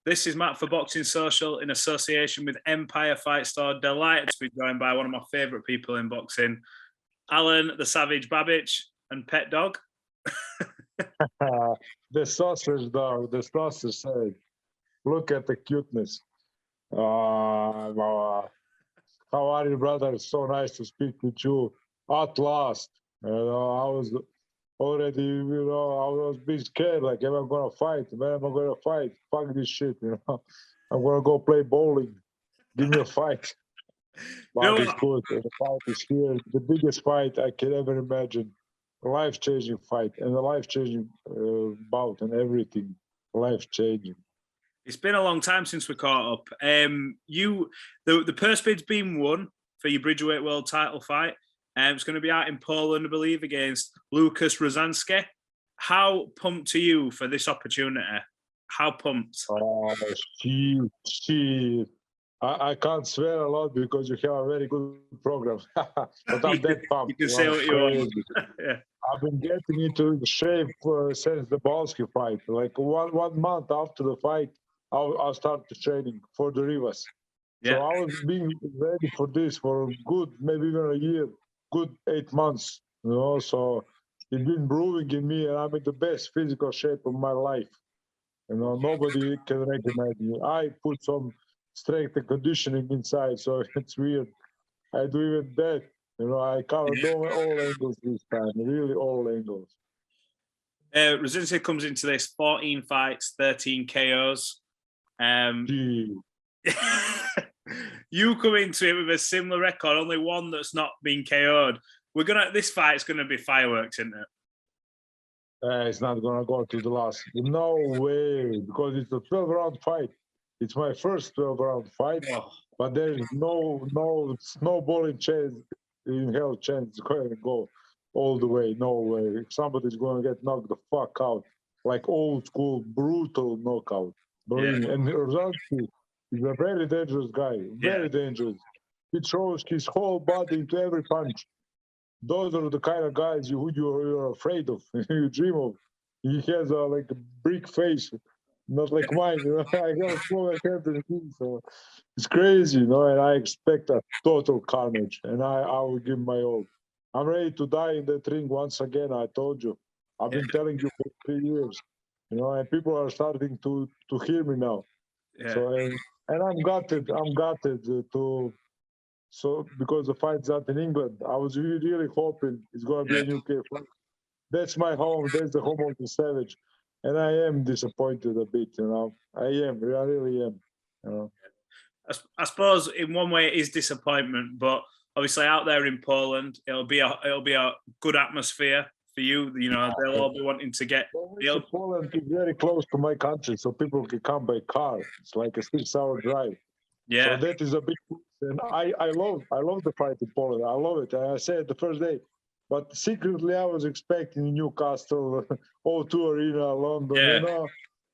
This is Matt for Boxing Social in association with Empire Fight Store. Delighted to be joined by one of my favourite people in boxing, Alen the Savage Babic and Pet Dog. The sausage dog, the sausage side. Look at the cuteness. How are you, brother? It's so nice to speak with you at last. I was already, I was being scared, like, am I going to fight? When am I going to fight? Fuck this shit, I'm going to go play bowling. Give me a fight. But it's good. The fight is here. The biggest fight I can ever imagine. A life-changing fight and a life-changing bout and everything. Life-changing. It's been a long time since we caught up. The purse bid's been won for your Bridgerweight World Title fight. It's going to be out in Poland, I believe, against Lucas Rozanski. How pumped are you for this opportunity? How pumped? Shit. I can't swear a lot because you have a very good program. But I'm that pumped. You can say what you want. Yeah. I've been getting into shape since the Balski fight. Like one month after the fight, I'll start the training for the Rivas. Yeah. So I was being ready for this for good, maybe even a year, good 8 months. So it's been brewing in me, and I'm in the best physical shape of my life. Nobody can recognize me. I put some strength and conditioning inside, so it's weird. I do even that. I covered all angles this time, really all angles. Rozanski comes into this 14 fights, 13 KOs. You come into it with a similar record, only one that's not been KO'd. This fight's gonna be fireworks, isn't it? It's not gonna go to the last. No way, because it's a 12-round fight. It's my first 12-round fight, but there is no snowballing chance in hell chance it's going to go all the way. No way. Somebody's going to get knocked the fuck out, like old school brutal knockout. Believe me. And Rozanski is a very dangerous guy, very dangerous. He throws his whole body into every punch. Those are the kind of guys you're afraid of, you dream of. He has a brick face. Not like mine, I have a smaller head than him, so it's crazy, and I expect a total carnage, and I will give my all. I'm ready to die in that ring once again. I told you, I've been telling you for 3 years, and people are starting to hear me now. Yeah. So and I'm gutted because the fight's out in England. I was really hoping it's going to be a UK fight. That's my home. That's the home of the Savage. And I am disappointed a bit, I really am. I suppose in one way it is disappointment, but obviously out there in Poland, it'll be a good atmosphere for you. They'll all be wanting to get. Poland is very close to my country, so people can come by car. It's like a 6-hour drive. Yeah. So that is a big. And I love the fight in Poland. I love it. I said it the first day. But secretly, I was expecting Newcastle, O2 Arena, London. Yeah.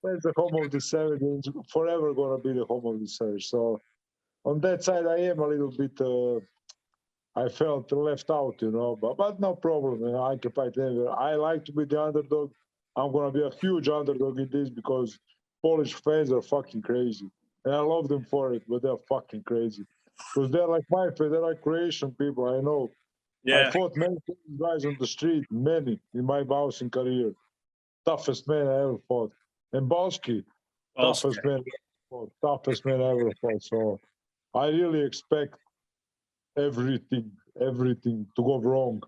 That's the home of the Savage. It's forever going to be the home of the Savage. So on that side, I am a little bit. I felt left out, but no problem. I can fight anywhere. I like to be the underdog. I'm going to be a huge underdog in this because Polish fans are fucking crazy, and I love them for it. But they're fucking crazy because they're like my fans. They're like Croatian people. I know. Yeah. I fought many guys on the street, many in my boxing career. Toughest man I ever fought. And Balski, toughest man I ever fought. So I really expect everything to go wrong.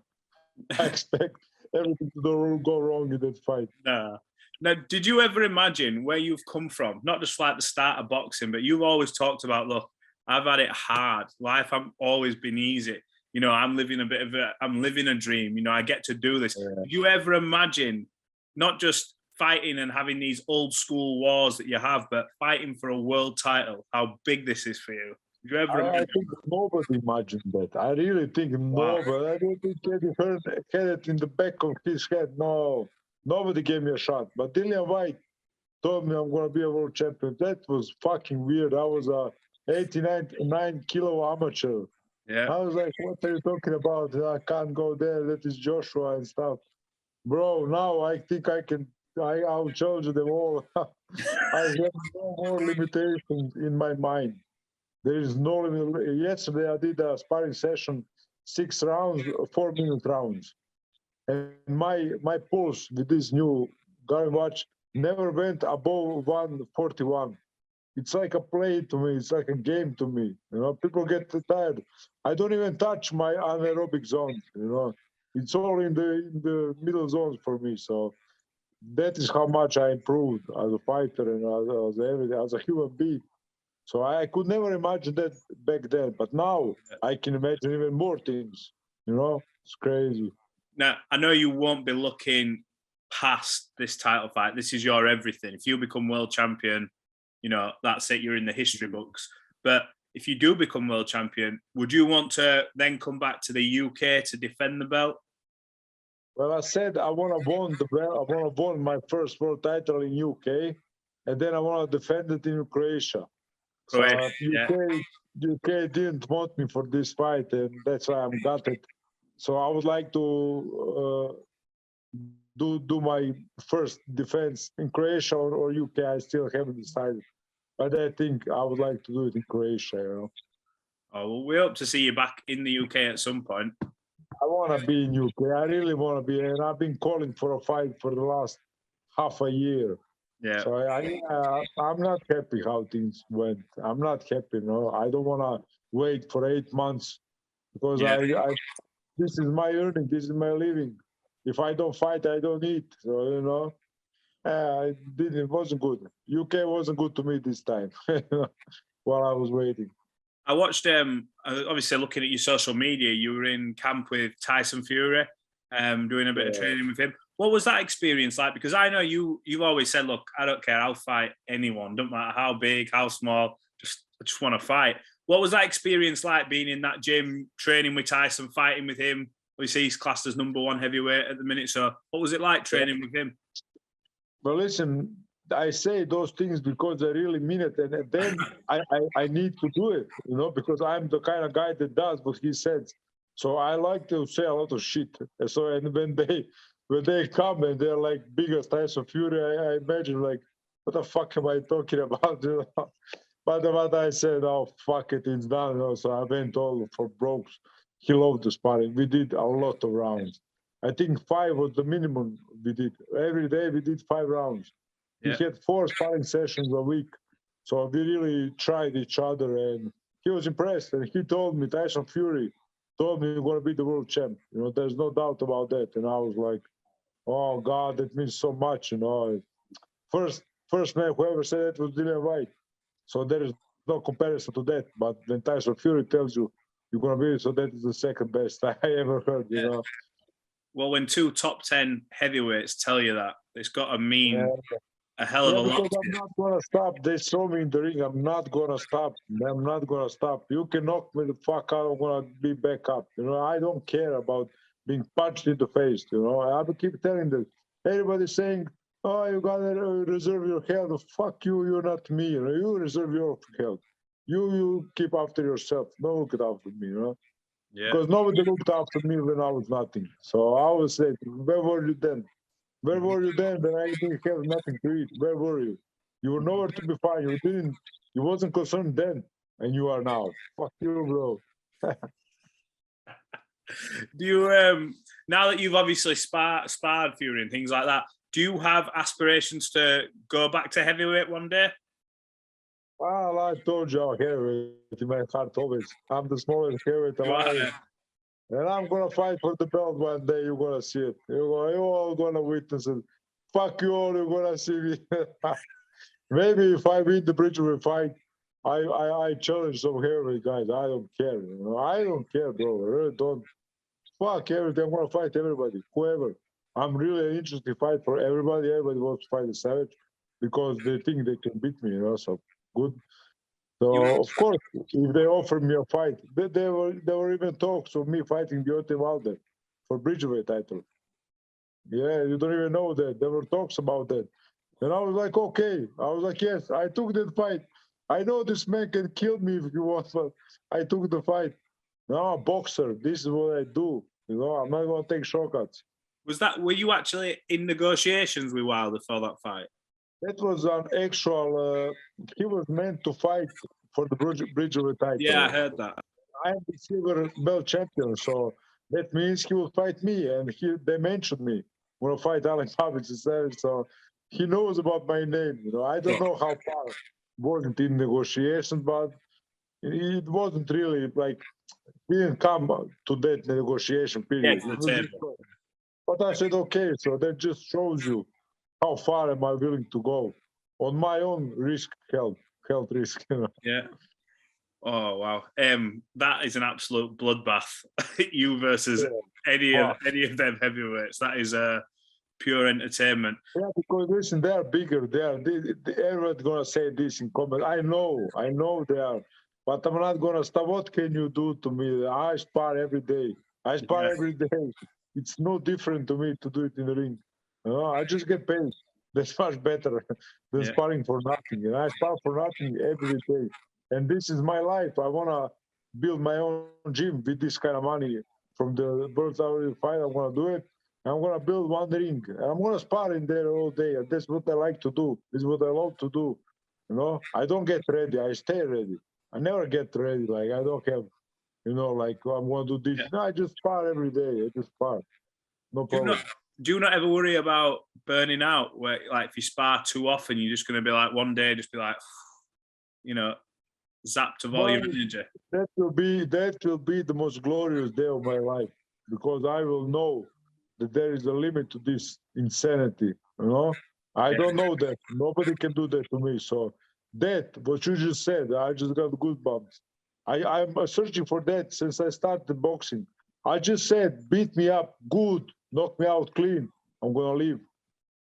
I expect everything to go wrong in that fight. Nah. Now, did you ever imagine where you've come from? Not just like the start of boxing, but you've always talked about, look, I've had it hard. Life hasn't always been easy. I'm living a dream. I get to do this. Yeah. Did you ever imagine not just fighting and having these old school wars that you have, but fighting for a world title? How big this is for you? Did you ever I think nobody imagined that. I really think nobody. I don't think Eddie had it in the back of his head. No, nobody gave me a shot. But Dillian White told me I'm going to be a world champion. That was fucking weird. I was a 89-kilo amateur. Yeah. I was like, what are you talking about? I can't go there. That is Joshua and stuff. Bro, now I think I can. I'll challenge them all. I have no more limitations in my mind. There is no limit. Yesterday I did a sparring session, 6 rounds, 4-minute rounds. And my pulse with this new Garmin watch never went above 141. It's like a play to me. It's like a game to me. You know, people get tired. I don't even touch my anaerobic zones. You know, it's all in the middle zones for me. So that is how much I improved as a fighter and as everything, as a human being. So I could never imagine that back then. But now I can imagine even more things. You know, it's crazy. Now, I know you won't be looking past this title fight. This is your everything. If you become world champion, you know, that's it. You're in the history books. But if you do become world champion, would you want to then come back to the UK to defend the belt? Well, I said I want to win the belt. I want to win my first world title in UK, and then I want to defend it in Croatia. Croatia, so UK didn't want me for this fight, and that's why I'm gutted. So I would like to do my first defense in Croatia or UK. I still haven't decided, but I think I would like to do it in Croatia. You know. Oh, well, we hope to see you back in the UK at some point. I want to be in UK. I really want to be, and I've been calling for a fight for the last half a year. Yeah. So I'm not happy how things went. I'm not happy. No, I don't want to wait for 8 months because this is my earning. This is my living. If I don't fight, I don't eat. So you know, it wasn't good. UK wasn't good to me this time while I was waiting. I watched, obviously looking at your social media, you were in camp with Tyson Fury, doing a bit of training with him. What was that experience like? Because I know you've always said, look, I don't care, I'll fight anyone, don't matter how big, how small, I just want to fight. What was that experience like being in that gym, training with Tyson, fighting with him? Obviously, he's classed as #1 heavyweight at the minute. So what was it like training with him? Well, listen, I say those things because I really mean it, and then I need to do it, you know, because I'm the kind of guy that does what he says. So I like to say a lot of shit. So and when they come and they're like big as Tyson Fury, I imagine like, what the fuck am I talking about? You know? But I said, oh fuck it, it's done. You know? So I went all for broke. He loved the sparring. We did a lot of rounds. I think 5 was the minimum we did. Every day we did 5 rounds. We had 4 sparring sessions a week. So we really tried each other, and he was impressed. And he told me, Tyson Fury told me you're going to be the world champ. You know, there's no doubt about that. And I was like, oh God, that means so much. You know, first man who ever said that was Dillian White. So there is no comparison to that. But when Tyson Fury tells you you're going to be, so that is the second best I ever heard, you know. Well, when 2 top 10 heavyweights tell you that, it's got to mean a hell of a lot. I'm not going to stop. They saw me in the ring. I'm not going to stop. I'm not going to stop. You can knock me the fuck out. I'm going to be back up. You know, I don't care about being punched in the face. You know, I will keep telling them. Everybody's saying, oh, you got to reserve your health. Fuck you. You're not me. You know, you reserve your health. You keep after yourself. Don't look after me, you know. Yeah. Because nobody looked after me when I was nothing. So I was saying, where were you then? Where were you then when I didn't have nothing to eat? Where were you? You were nowhere to be found. You wasn't concerned then, and you are now. Fuck you, bro. Do you, now that you've obviously sparred Fury and things like that, do you have aspirations to go back to heavyweight one day? Well, I told you I'm heavyweight in my heart always. I'm the smallest heavyweight alive. And I'm going to fight for the belt one day. You're going to see it. You're all going to witness it. Fuck you all. You're going to see me. Maybe if I win the Bridgerweight fight, I challenge some heavyweight guys. I don't care. You know? I don't care, bro. I really don't. Fuck everything. I'm going to fight everybody, whoever. I'm really interested to fight for everybody. Everybody wants to fight the Savage because they think they can beat me, you know, so good. So, of course, if they offer me a fight, there were even talks of me fighting Deontay Wilder for Bridgerweight title. Yeah, you don't even know that. There were talks about that. And I was like, okay. I was like, yes, I took that fight. I know this man can kill me if he wants, but I took the fight. No, I'm a boxer. This is what I do. You know, I'm not going to take shortcuts. Were you actually in negotiations with Wilder for that fight? That was an actual. He was meant to fight for the Bridgerweight Yeah, I title. heard that. I'm the silver belt champion, so that means he will fight me. And they mentioned me when I fight Alen Babic, so he knows about my name. I don't know how far wasn't in negotiation, but it wasn't really like we didn't come to that negotiation period. But I said, okay, so that just shows you how far am I willing to go on my own risk, health risk. Yeah. Oh wow. That is an absolute bloodbath. You versus any of them heavyweights. That is pure entertainment. Yeah, because listen, they are bigger. Everyone's gonna say this in comment. I know they are, but I'm not gonna stop. What can you do to me? I spar every day. Every day. It's no different to me to do it in the ring. I just get paid. That's much better than sparring for nothing. And I spar for nothing every day. And this is my life. I wanna build my own gym with this kind of money from the birth fight. I'm gonna do it. I'm gonna build one ring. I'm gonna spar in there all day. And that's what I like to do. This is what I love to do. I don't get ready. I stay ready. I never get ready. Like I don't have, like I'm gonna do this. No, I just spar every day. I just spar. No problem. Do you not ever worry about burning out? Where like if you spar too often, you're just gonna be like one day, just be like, zapped of all your energy. That will be the most glorious day of my life because I will know that there is a limit to this insanity. I don't know that. Nobody can do that to me. So that what you just said, I just got goosebumps. I'm searching for that since I started boxing. I just said, beat me up good, knock me out clean. I'm gonna leave.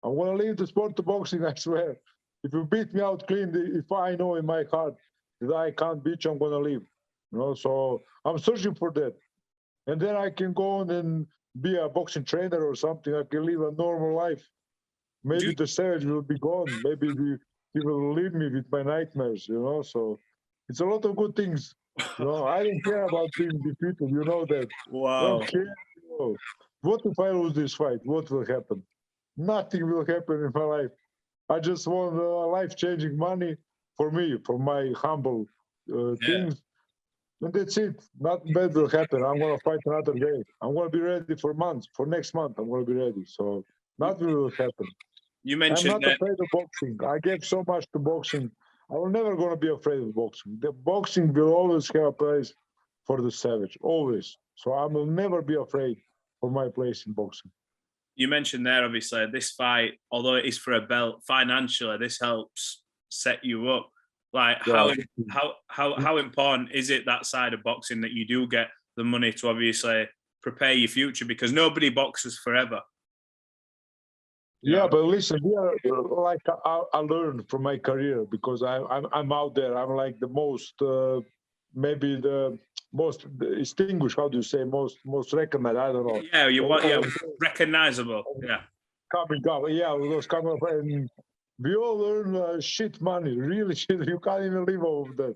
I'm gonna leave the sport of boxing. I swear. If you beat me out clean, if I know in my heart that I can't beat you, I'm gonna leave. So I'm searching for that, and then I can go on and be a boxing trainer or something. I can live a normal life. Maybe the savage will be gone. Maybe he will leave me with my nightmares. So it's a lot of good things. I don't care about being defeated. You know that. Wow. I don't care. What if I lose this fight? What will happen? Nothing will happen in my life. I just want life-changing money for me, for my humble things. And that's it. Nothing bad will happen. I'm going to fight another day. I'm going to be ready for months. For next month, I'm going to be ready. So nothing will happen. You mentioned I'm not afraid of boxing. I gave so much to boxing. I will never going to be afraid of boxing. The boxing will always have a place for the savage. Always. So I will never be afraid for my place in boxing. You mentioned there, obviously, this fight, although it is for a belt, financially, this helps set you up. Like, how important is it, that side of boxing, that you do get the money to obviously prepare your future? Because nobody boxes forever. Yeah, but listen, like I learned from my career because I'm out there. I'm like the most, maybe the most distinguished. How do you say most recognized? I don't know. Yeah, recognizable. Yeah, coming up. Yeah, those coming up, and we all earn shit money. Really shit. You can't even live off that.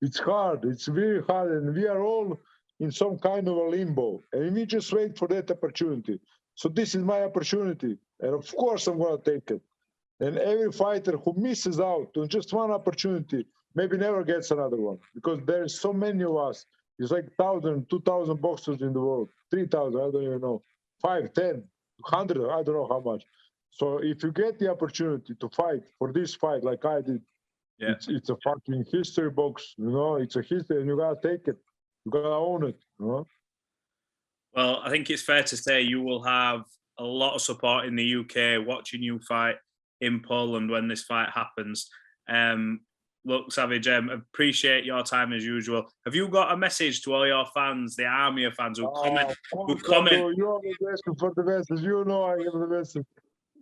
It's hard. It's very hard, and we are all in some kind of a limbo, and we just wait for that opportunity. So this is my opportunity. And of course, I'm going to take it. And every fighter who misses out on just one opportunity maybe never gets another one because there's so many of us. It's like 1,000, 2,000 boxers in the world, 3,000, I don't even know, 5, 10, 100, I don't know how much. So if you get the opportunity to fight for this fight like I did, it's a fucking history box, it's a history and you got to take it. You got to own it, Well, I think it's fair to say you will have a lot of support in the UK watching you fight in Poland when this fight happens. Look, Savage, appreciate your time as usual. Have you got a message to all your fans, the army of fans who comment? You always asking for the message. You know I give the message.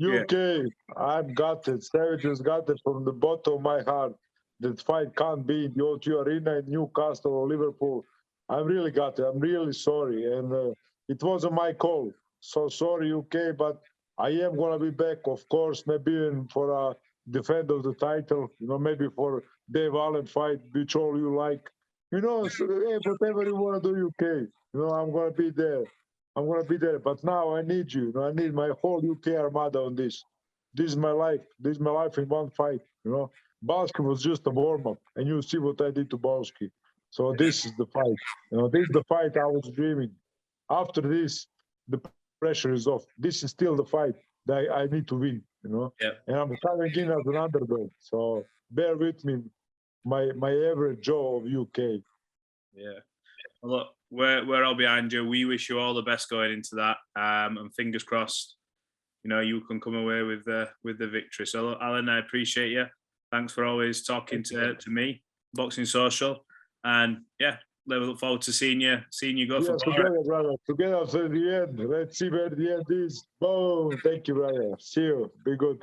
UK, I've got it. Savage has got it from the bottom of my heart. That fight can't be in the O2 Arena in Newcastle or Liverpool. I really got it. I'm really sorry. And it wasn't my call. So sorry, UK, but I am going to be back, of course, maybe for a defend of the title, maybe for Dave Allen fight, which all you like. So, whatever you want to do, UK, I'm going to be there. I'm going to be there. But now I need you. I need my whole UK armada on this. this is my life. This is my life in one fight. You know, Balski was just a warm up, and you see what I did to Balski. So this is the fight. You know, this is the fight I was dreaming. After this, the pressure is off. This is still the fight that I need to win. You know, and I'm coming in as an underdog. So bear with me, my average Joe of UK. Yeah. Well, look, we're all behind you. We wish you all the best going into that, and fingers crossed, you know, you can come away with the victory. So, look, Alen, I appreciate you. Thanks for always talking to me, Boxing Social, and yeah, we look forward to seeing you go for together, brother. Together to the end. Let's see where the end is. Boom. Thank you, brother. See you. Be good.